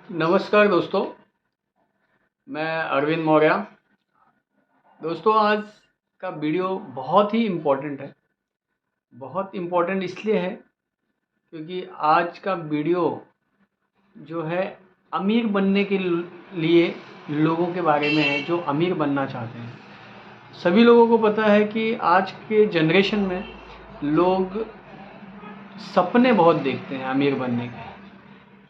नमस्कार दोस्तों, मैं अरविंद मौर्य। दोस्तों, आज का वीडियो बहुत ही इम्पोर्टेंट है। बहुत इम्पोर्टेंट इसलिए है क्योंकि आज का वीडियो जो है अमीर बनने के लिए लोगों के बारे में है जो अमीर बनना चाहते हैं। सभी लोगों को पता है कि आज के जनरेशन में लोग सपने बहुत देखते हैं अमीर बनने के,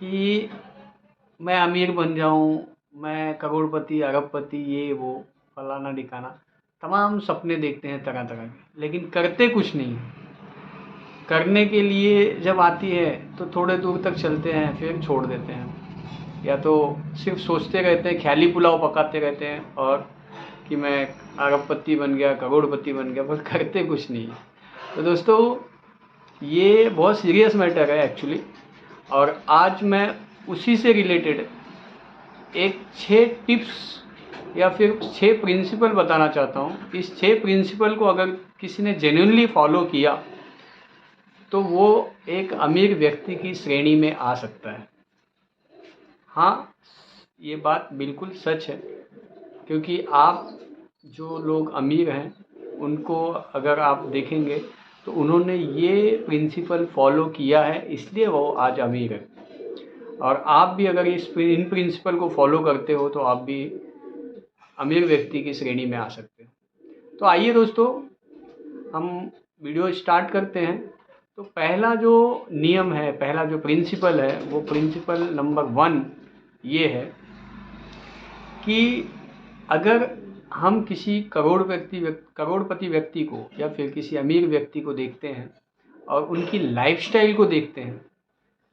कि मैं अमीर बन जाऊं, मैं करोड़पति, अरबपति, ये वो फलाना ढिकाना तमाम सपने देखते हैं तरह तरह के, लेकिन करते कुछ नहीं। करने के लिए जब आती है तो थोड़े दूर तक चलते हैं, फिर छोड़ देते हैं, या तो सिर्फ सोचते रहते हैं, ख्याली पुलाव पकाते रहते हैं और कि मैं अरबपति बन गया, करोड़पति बन गया, पर करते कुछ नहीं। तो दोस्तों, ये बहुत सीरियस मैटर है एक्चुअली, और आज मैं उसी से रिलेटेड एक 6 टिप्स या फिर 6 प्रिंसिपल बताना चाहता हूँ। इस 6 प्रिंसिपल को अगर किसी ने जेन्युइनली फॉलो किया तो वो एक अमीर व्यक्ति की श्रेणी में आ सकता है। हाँ, ये बात बिल्कुल सच है, क्योंकि आप जो लोग अमीर हैं उनको अगर आप देखेंगे तो उन्होंने ये प्रिंसिपल फॉलो किया है, इसलिए वो आज अमीर है। और आप भी अगर इन प्रिंसिपल को फॉलो करते हो तो आप भी अमीर व्यक्ति की श्रेणी में आ सकते हो। तो आइए दोस्तों, हम वीडियो स्टार्ट करते हैं। तो पहला जो नियम है, पहला जो प्रिंसिपल है, वो प्रिंसिपल नंबर 1 ये है कि अगर हम किसी करोड़पति व्यक्ति को या फिर किसी अमीर व्यक्ति को देखते हैं और उनकी लाइफस्टाइल को देखते हैं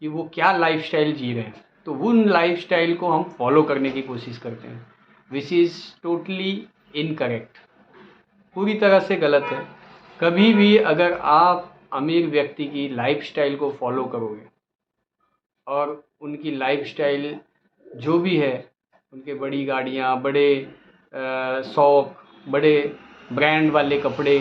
कि वो क्या लाइफस्टाइल जी रहे हैं, तो उन लाइफस्टाइल को हम फॉलो करने की कोशिश करते हैं, विच इज़ टोटली इनकरेक्ट, पूरी तरह से गलत है। कभी भी अगर आप अमीर व्यक्ति की लाइफस्टाइल को फॉलो करोगे और उनकी लाइफस्टाइल जो भी है, उनके बड़ी गाड़ियाँ, बड़े शौक, बड़े ब्रांड वाले कपड़े,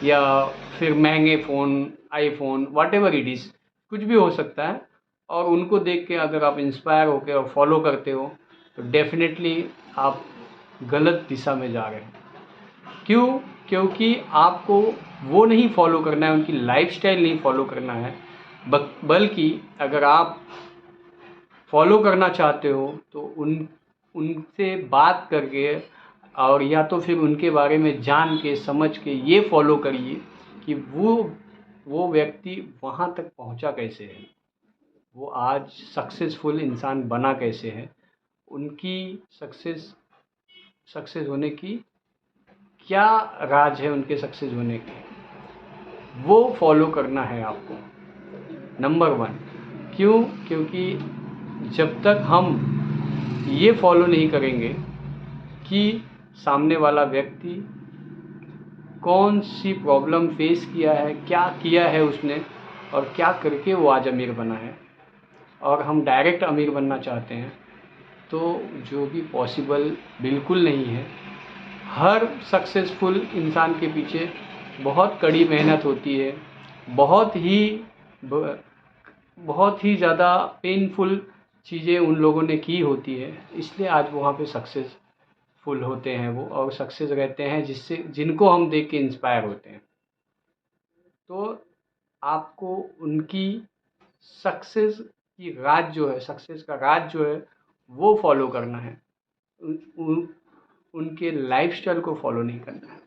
या फिर महंगे phone, iPhone, whatever it is, कुछ भी हो सकता है, और उनको देख के अगर आप इंस्पायर होकर और फॉलो करते हो तो डेफिनेटली आप गलत दिशा में जा रहे हैं। क्यों? क्योंकि आपको वो नहीं फॉलो करना है, उनकी लाइफस्टाइल नहीं फॉलो करना है, बल्कि अगर आप फॉलो करना चाहते हो तो उनसे बात करके, और या तो फिर उनके बारे में जान के समझ के ये फॉलो करिए कि वो व्यक्ति वहाँ तक पहुँचा कैसे है, वो आज सक्सेसफुल इंसान बना कैसे है, उनकी सक्सेस होने की क्या राज है, उनके सक्सेस होने के, वो फॉलो करना है आपको, नंबर 1। क्यों? क्योंकि जब तक हम ये फॉलो नहीं करेंगे कि सामने वाला व्यक्ति कौन सी प्रॉब्लम फेस किया है, क्या किया है उसने, और क्या करके वो आज अमीर बना है, और हम डायरेक्ट अमीर बनना चाहते हैं, तो जो भी पॉसिबल बिल्कुल नहीं है। हर सक्सेसफुल इंसान के पीछे बहुत कड़ी मेहनत होती है, बहुत ही ज़्यादा पेनफुल चीज़ें उन लोगों ने की होती है, इसलिए आज वहाँ पे सक्सेसफुल होते हैं वो, और सक्सेस रहते हैं जिनको हम देख के इंस्पायर होते हैं। तो आपको उनकी सक्सेस की राज जो है, सक्सेस का राज जो है, वो फॉलो करना है, उनके लाइफस्टाइल को फॉलो नहीं करना है।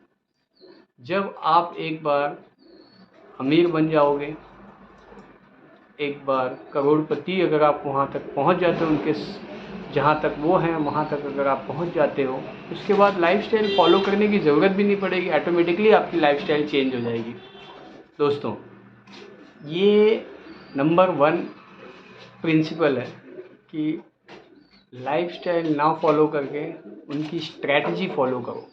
जब आप एक बार अमीर बन जाओगे, एक बार करोड़पति अगर आप वहाँ तक पहुँच जाते हो, उनके जहाँ तक वो हैं वहाँ तक अगर आप पहुँच जाते हो, उसके बाद लाइफस्टाइल फॉलो करने की ज़रूरत भी नहीं पड़ेगी, ऑटोमेटिकली आपकी लाइफस्टाइल चेंज हो जाएगी। दोस्तों, ये नंबर 1 प्रिंसिपल है कि लाइफस्टाइल ना फॉलो करके उनकी स्ट्रैटेजी फॉलो करो।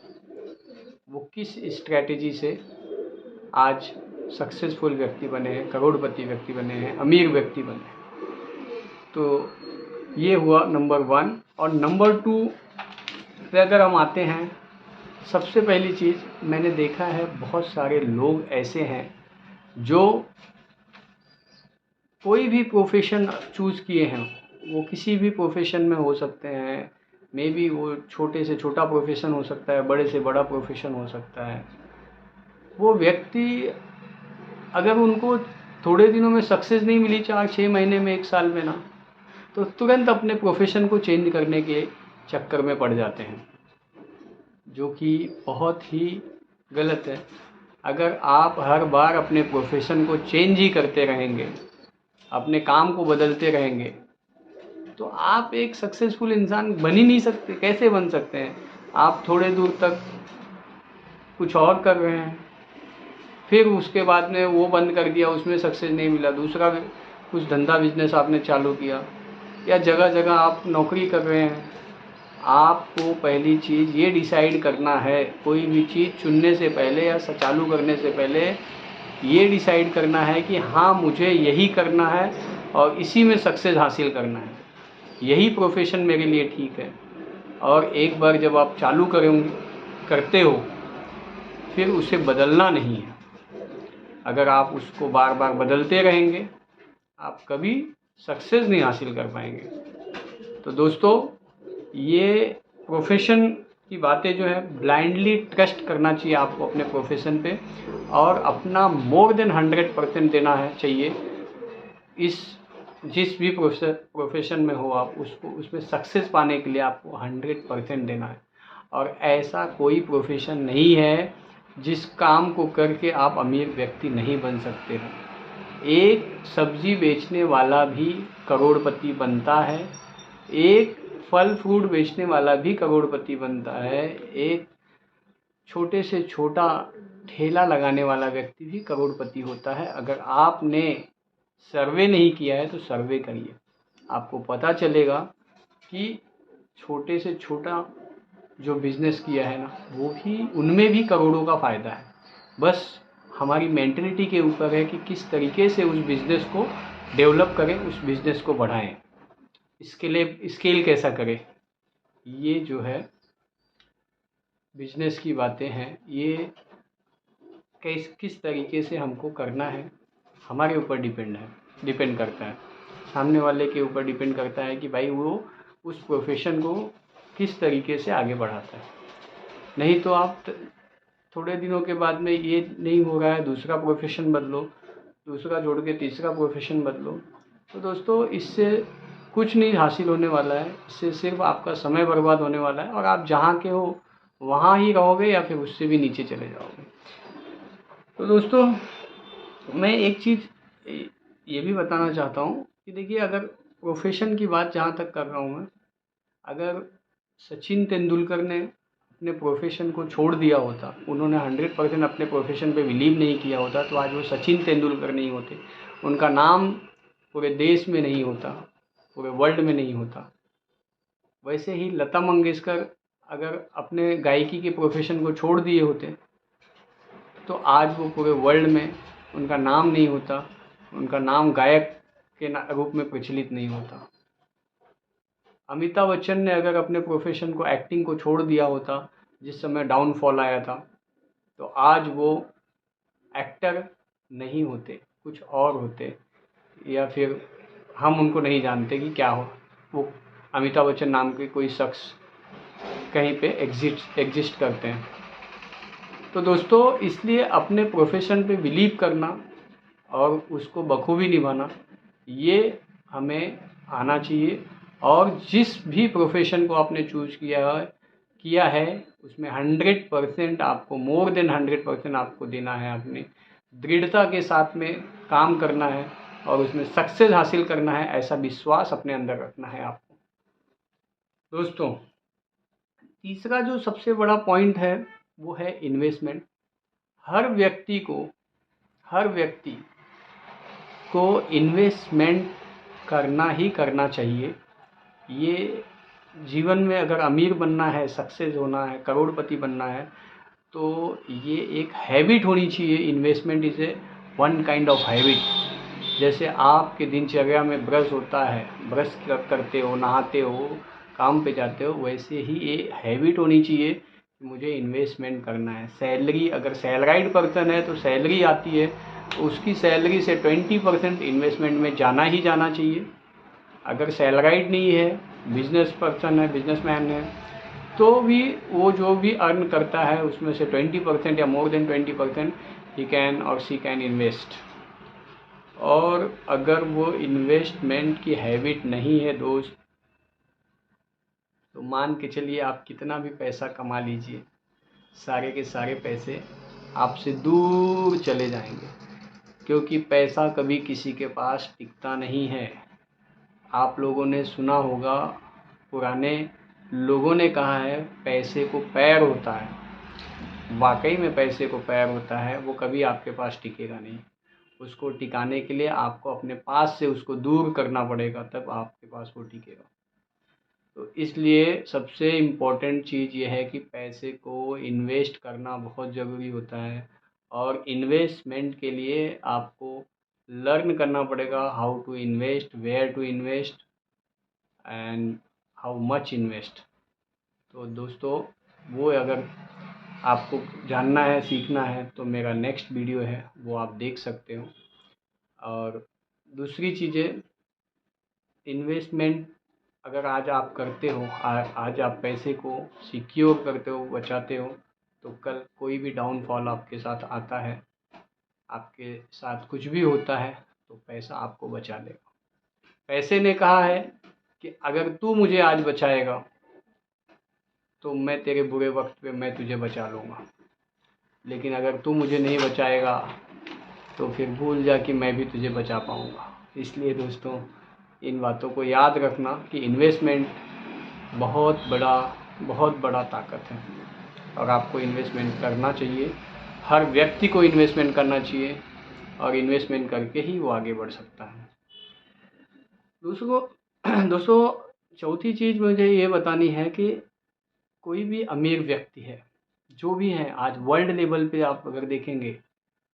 वो किस स्ट्रैटेजी से आज सक्सेसफुल व्यक्ति बने हैं, करोड़पति व्यक्ति बने हैं, अमीर व्यक्ति बने हैं। तो ये हुआ नंबर 1। और नंबर 2 पे अगर हम आते हैं, सबसे पहली चीज़ मैंने देखा है, बहुत सारे लोग ऐसे हैं जो कोई भी प्रोफेशन चूज़ किए हैं, वो किसी भी प्रोफेशन में हो सकते हैं, मे बी वो छोटे से छोटा प्रोफेशन हो सकता है, बड़े से बड़ा प्रोफेशन हो सकता है। वो व्यक्ति अगर उनको थोड़े दिनों में सक्सेस नहीं मिली, 4-6 महीने में, 1 साल में ना, तो तुरंत अपने प्रोफेशन को चेंज करने के चक्कर में पड़ जाते हैं, जो कि बहुत ही गलत है। अगर आप हर बार अपने प्रोफेशन को चेंज ही करते रहेंगे, अपने काम को बदलते रहेंगे, तो आप एक सक्सेसफुल इंसान बन ही नहीं सकते। कैसे बन सकते हैं? आप थोड़े दूर तक कुछ और कर रहे हैं, फिर उसके बाद में वो बंद कर दिया, उसमें सक्सेस नहीं मिला, दूसरा कुछ धंधा बिजनेस आपने चालू किया, या जगह जगह आप नौकरी कर रहे हैं। आपको पहली चीज़ ये डिसाइड करना है, कोई भी चीज़ चुनने से पहले या चालू करने से पहले ये डिसाइड करना है कि हाँ, मुझे यही करना है और इसी में सक्सेस हासिल करना है, यही प्रोफेशन मेरे लिए ठीक है। और एक बार जब आप चालू करते हो, फिर उसे बदलना नहीं है। अगर आप उसको बार बार बदलते रहेंगे, आप कभी सक्सेस नहीं हासिल कर पाएंगे। तो दोस्तों, ये प्रोफेशन की बातें जो है, ब्लाइंडली ट्रस्ट करना चाहिए आपको अपने प्रोफेशन पे, और अपना मोर देन 100% देना है चाहिए। जिस भी प्रोफेशन में हो आप, उसको उसमें सक्सेस पाने के लिए आपको 100% देना है। और ऐसा कोई प्रोफेशन नहीं है जिस काम को करके आप अमीर व्यक्ति नहीं बन सकते हो। एक सब्जी बेचने वाला भी करोड़पति बनता है, एक फल फ्रूट बेचने वाला भी करोड़पति बनता है, एक छोटे से छोटा ठेला लगाने वाला व्यक्ति भी करोड़पति होता है। अगर आपने सर्वे नहीं किया है तो सर्वे करिए, आपको पता चलेगा कि छोटे से छोटा जो बिज़नेस किया है ना, वो भी, उनमें भी करोड़ों का फ़ायदा है। बस हमारी मेंटलिटी के ऊपर है कि किस तरीके से उस बिज़नेस को डेवलप करें, उस बिज़नेस को बढ़ाएं, इसके लिए स्केल कैसा करें। ये जो है बिज़नेस की बातें हैं, ये किस तरीके से हमको करना है, हमारे ऊपर डिपेंड करता है। सामने वाले के ऊपर डिपेंड करता है कि भाई वो उस प्रोफेशन को किस तरीके से आगे बढ़ाता है। नहीं तो आप थोड़े दिनों के बाद में ये नहीं हो रहा है, दूसरा प्रोफेशन बदलो, दूसरा छोड़ के तीसरा प्रोफेशन बदलो। तो दोस्तों, इससे कुछ नहीं हासिल होने वाला है, इससे सिर्फ आपका समय बर्बाद होने वाला है, और आप जहाँ के हो वहाँ ही रहोगे या फिर उससे भी नीचे चले जाओगे। तो दोस्तों, मैं एक चीज़ ये भी बताना चाहता हूँ कि देखिए, अगर प्रोफेशन की बात जहाँ तक कर रहा हूँ मैं, अगर सचिन तेंदुलकर ने अपने प्रोफेशन को छोड़ दिया होता, उन्होंने 100% अपने प्रोफेशन पे बिलीव नहीं किया होता, तो आज वो सचिन तेंदुलकर नहीं होते, उनका नाम पूरे देश में नहीं होता, पूरे वर्ल्ड में नहीं होता। वैसे ही लता मंगेशकर अगर अपने गायकी के प्रोफेशन को छोड़ दिए होते, तो आज वो पूरे वर्ल्ड में उनका नाम नहीं होता, उनका नाम गायक के रूप में प्रचलित नहीं होता। अमिताभ बच्चन ने अगर अपने प्रोफेशन को, एक्टिंग को छोड़ दिया होता जिस समय डाउनफॉल आया था, तो आज वो एक्टर नहीं होते, कुछ और होते, या फिर हम उनको नहीं जानते कि क्या हो, वो अमिताभ बच्चन नाम के कोई शख्स कहीं पे एग्जिस्ट करते हैं। तो दोस्तों, इसलिए अपने प्रोफेशन पे बिलीव करना और उसको बखूबी निभाना, ये हमें आना चाहिए। और जिस भी प्रोफेशन को आपने चूज़ किया है उसमें 100% आपको, मोर देन 100% आपको देना है, अपनी दृढ़ता के साथ में काम करना है और उसमें सक्सेस हासिल करना है, ऐसा विश्वास अपने अंदर रखना है आपको। दोस्तों, तीसरा जो सबसे बड़ा पॉइंट है वो है इन्वेस्टमेंट। हर व्यक्ति को इन्वेस्टमेंट करना ही करना चाहिए। ये जीवन में अगर अमीर बनना है, सक्सेस होना है, करोड़पति बनना है, तो ये एक हैबिट होनी चाहिए। Investment is a one kind of habit. जैसे आपके दिनचर्या में ब्रश होता है, ब्रश करते हो, नहाते हो, काम पे जाते हो, वैसे ही ये हैबिट होनी चाहिए कि मुझे इन्वेस्टमेंट करना है। सैलरी, अगर सैलराइड पर्सन है तो सैलरी आती है, तो उसकी सैलरी से 20% इन्वेस्टमेंट में जाना ही जाना चाहिए। अगर सैलराइड नहीं है, बिजनेस पर्सन है, बिजनेसमैन है, तो भी वो जो भी अर्न करता है उसमें से 20% या मोर देन 20% ही कैन और शी कैन इन्वेस्ट। और अगर वो इन्वेस्टमेंट की हैबिट नहीं है दोस्त, तो मान के चलिए आप कितना भी पैसा कमा लीजिए, सारे के सारे पैसे आपसे दूर चले जाएंगे, क्योंकि पैसा कभी किसी के पास टिकता नहीं है। आप लोगों ने सुना होगा, पुराने लोगों ने कहा है, पैसे को पैर होता है। वाकई में पैसे को पैर होता है, वो कभी आपके पास टिकेगा नहीं। उसको टिकाने के लिए आपको अपने पास से उसको दूर करना पड़ेगा, तब आपके पास वो टिकेगा। तो इसलिए सबसे इम्पोर्टेंट चीज़ ये है कि पैसे को इन्वेस्ट करना बहुत ज़रूरी होता है। और इन्वेस्टमेंट के लिए आपको लर्न करना पड़ेगा how to invest, where to invest and how much invest. तो दोस्तों, वो अगर आपको जानना है, सीखना है, तो मेरा नेक्स्ट वीडियो है, वो आप देख सकते हो। और दूसरी चीज़ें, इन्वेस्टमेंट अगर आज आप करते हो, आज आप पैसे को सिक्योर करते हो, बचाते हो, तो कल कोई भी डाउनफॉल आपके साथ आता है, आपके साथ कुछ भी होता है, तो पैसा आपको बचा लेगा। पैसे ने कहा है कि अगर तू मुझे आज बचाएगा तो मैं तेरे बुरे वक्त पे मैं तुझे बचा लूँगा, लेकिन अगर तू मुझे नहीं बचाएगा तो फिर भूल जा कि मैं भी तुझे बचा पाऊँगा। इसलिए दोस्तों, इन बातों को याद रखना कि इन्वेस्टमेंट बहुत बड़ा ताकत है, और आपको इन्वेस्टमेंट करना चाहिए। हर व्यक्ति को इन्वेस्टमेंट करना चाहिए, और इन्वेस्टमेंट करके ही वो आगे बढ़ सकता है। दोस्तों, चौथी चीज़ मुझे ये बतानी है कि कोई भी अमीर व्यक्ति है, जो भी है आज वर्ल्ड लेवल पे आप अगर देखेंगे,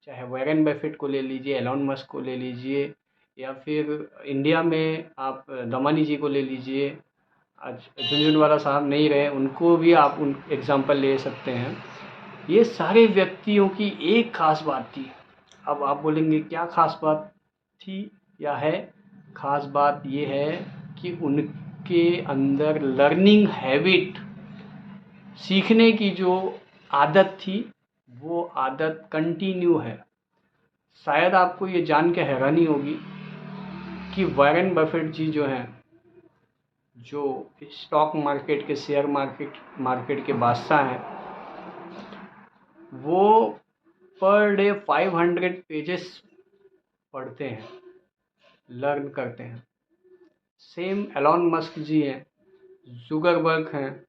चाहे वॉरेन बफेट को ले लीजिए, एलोन मस्क को ले लीजिए, या फिर इंडिया में आप दमानी जी को ले लीजिए। आज झुनझुनवाला साहब नहीं रहे, उनको भी आप उन एग्ज़ाम्पल ले सकते हैं। ये सारे व्यक्तियों की एक ख़ास बात थी। अब आप बोलेंगे क्या ख़ास बात थी या है? ख़ास बात ये है कि उनके अंदर लर्निंग हैबिट, सीखने की जो आदत थी, वो आदत कंटिन्यू है। शायद आपको ये जान के हैरानी होगी कि वॉरेन बफेट जी जो हैं, जो स्टॉक मार्केट के, शेयर मार्केट के बादशाह हैं, वो पर डे 500 पेजेस पढ़ते हैं, लर्न करते हैं। सेम एलोन मस्क जी हैं, जुगरबर्ग हैं,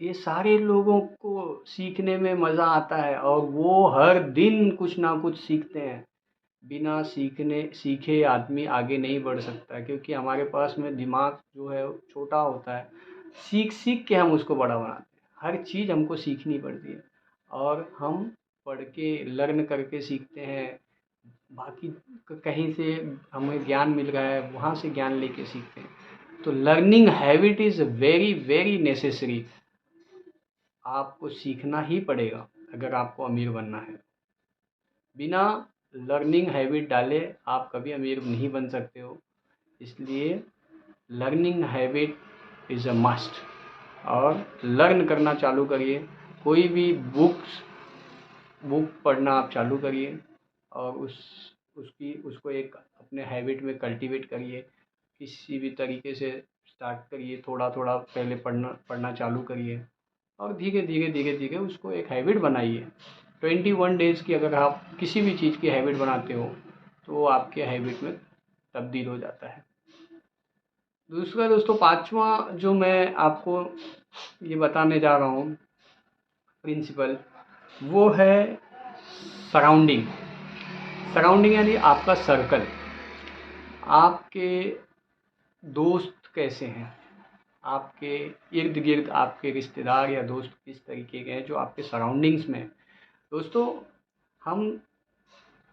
ये सारे लोगों को सीखने में मज़ा आता है, और वो हर दिन कुछ ना कुछ सीखते हैं। बिना सीखे आदमी आगे नहीं बढ़ सकता, क्योंकि हमारे पास में दिमाग जो है छोटा होता है, सीख के हम उसको बड़ा बनाते हैं। हर चीज़ हमको सीखनी पड़ती है, और हम पढ़ के लर्न करके सीखते हैं। बाकी कहीं से हमें ज्ञान मिल रहा है, वहाँ से ज्ञान लेके सीखते हैं। तो learning habit is very very necessary. आपको सीखना ही पड़ेगा अगर आपको अमीर बनना है। बिना लर्निंग हैबिट डाले आप कभी अमीर नहीं बन सकते हो। इसलिए learning habit is a must, और लर्न करना चालू करिए। कोई भी बुक पढ़ना आप चालू करिए, और उसको एक अपने हैबिट में कल्टीवेट करिए। किसी भी तरीके से स्टार्ट करिए, थोड़ा थोड़ा पहले पढ़ना चालू करिए, और धीरे धीरे उसको एक हैबिट बनाइए। 21 डेज़ की अगर आप किसी भी चीज़ की हैबिट बनाते हो, तो वो आपके हैबिट में तब्दील हो जाता है। दूसरा दोस्तों, पांचवा जो मैं आपको ये बताने जा रहा हूँ प्रिंसिपल, वो है सराउंडिंग। सराउंडिंग यानी आपका सर्कल, आपके दोस्त कैसे हैं, आपके इर्द गिर्द आपके रिश्तेदार या दोस्त किस तरीके के हैं जो आपके सराउंडिंग्स में हैं। दोस्तों, हम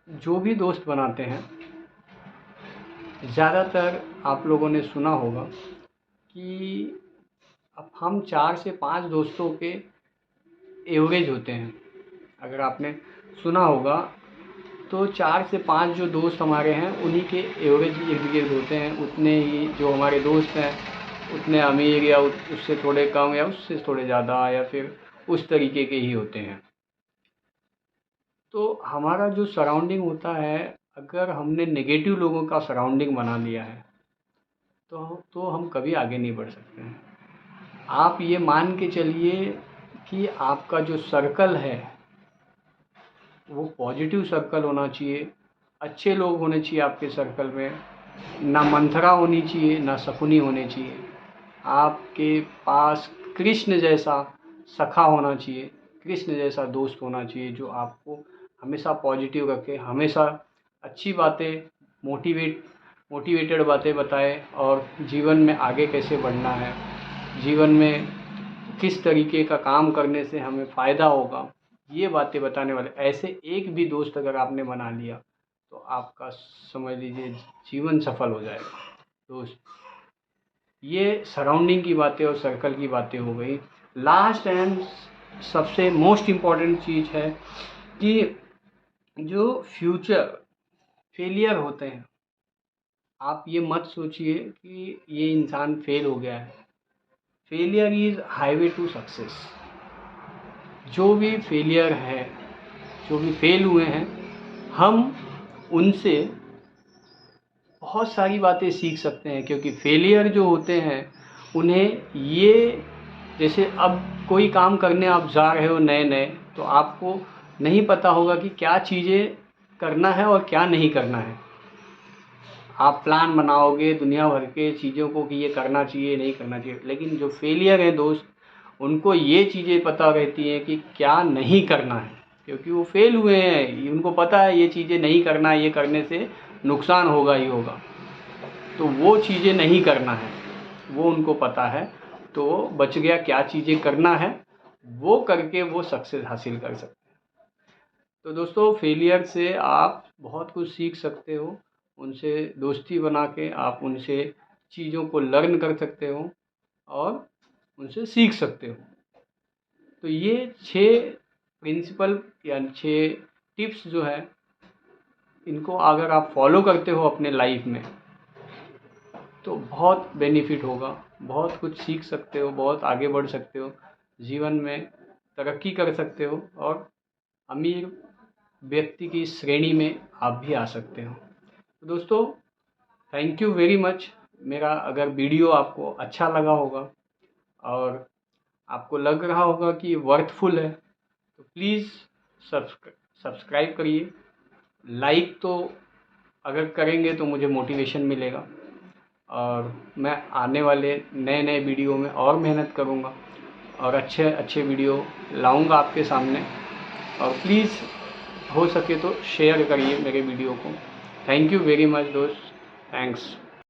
जो भी दोस्त बनाते हैं, ज़्यादातर आप लोगों ने सुना होगा कि अब हम 4 से 5 दोस्तों के एवरेज होते हैं। अगर आपने सुना होगा तो 4 से 5 जो दोस्त हमारे हैं उन्हीं के एवरेज इर्द गिर्द होते हैं। उतने ही जो हमारे दोस्त हैं उतने अमीर या उससे थोड़े कम या उससे थोड़े ज़्यादा या फिर उस तरीके के ही होते हैं। तो हमारा जो सराउंडिंग होता है, अगर हमने नेगेटिव लोगों का सराउंडिंग बना लिया है तो हम कभी आगे नहीं बढ़ सकते हैं। आप ये मान के चलिए कि आपका जो सर्कल है वो पॉजिटिव सर्कल होना चाहिए, अच्छे लोग होने चाहिए आपके सर्कल में, ना मंथरा होनी चाहिए ना शकुनी होने चाहिए। आपके पास कृष्ण जैसा सखा होना चाहिए, कृष्ण जैसा दोस्त होना चाहिए जो आपको हमेशा पॉजिटिव रखे, हमेशा अच्छी बातें, मोटिवेटेड बातें बताए और जीवन में आगे कैसे बढ़ना है, जीवन में किस तरीके का काम करने से हमें फ़ायदा होगा, ये बातें बताने वाले ऐसे एक भी दोस्त अगर आपने बना लिया तो आपका समझ लीजिए जीवन सफल हो जाएगा। दोस्त, ये सराउंडिंग की बातें और सर्कल की बातें हो गई। लास्ट एंड सबसे मोस्ट इम्पॉर्टेंट चीज़ है कि जो फ्यूचर फेलियर होते हैं, आप ये मत सोचिए कि ये इंसान फेल हो गया है। Failure is highway to success. जो भी फेलियर है, जो भी फेल हुए हैं, हम उनसे बहुत सारी बातें सीख सकते हैं। क्योंकि फेलियर जो होते हैं उन्हें ये, जैसे अब कोई काम करने आप जा रहे हो नए नए, तो आपको नहीं पता होगा कि क्या चीज़ें करना है और क्या नहीं करना है। आप प्लान बनाओगे दुनिया भर के चीज़ों को कि ये करना चाहिए नहीं करना चाहिए, लेकिन जो फेलियर है दोस्त, उनको ये चीज़ें पता रहती हैं कि क्या नहीं करना है। क्योंकि वो फेल हुए हैं, उनको पता है ये चीज़ें नहीं करना है, ये करने से नुकसान होगा ही होगा, तो वो चीज़ें नहीं करना है, वो उनको पता है। तो बच गया क्या चीज़ें करना है, वो करके वो सक्सेस हासिल कर सकते हैं। तो दोस्तों, फेलियर से आप बहुत कुछ सीख सकते हो, उनसे दोस्ती बना के आप उनसे चीज़ों को लर्न कर सकते हो और उनसे सीख सकते हो। तो ये 6 प्रिंसिपल या 6 टिप्स जो है, इनको अगर आप फॉलो करते हो अपने लाइफ में तो बहुत बेनिफिट होगा, बहुत कुछ सीख सकते हो, बहुत आगे बढ़ सकते हो, जीवन में तरक्की कर सकते हो और अमीर व्यक्ति की श्रेणी में आप भी आ सकते हो। तो दोस्तों, थैंक यू वेरी मच। मेरा अगर वीडियो आपको अच्छा लगा होगा और आपको लग रहा होगा कि ये वर्थफुल है तो प्लीज़ सब्सक्राइब करिए। लाइक तो अगर करेंगे तो मुझे मोटिवेशन मिलेगा और मैं आने वाले नए नए वीडियो में और मेहनत करूँगा और अच्छे अच्छे वीडियो लाऊंगा आपके सामने। और प्लीज़ हो सके तो शेयर करिए मेरे वीडियो को। थैंक यू वेरी मच दोस्त, थैंक्स।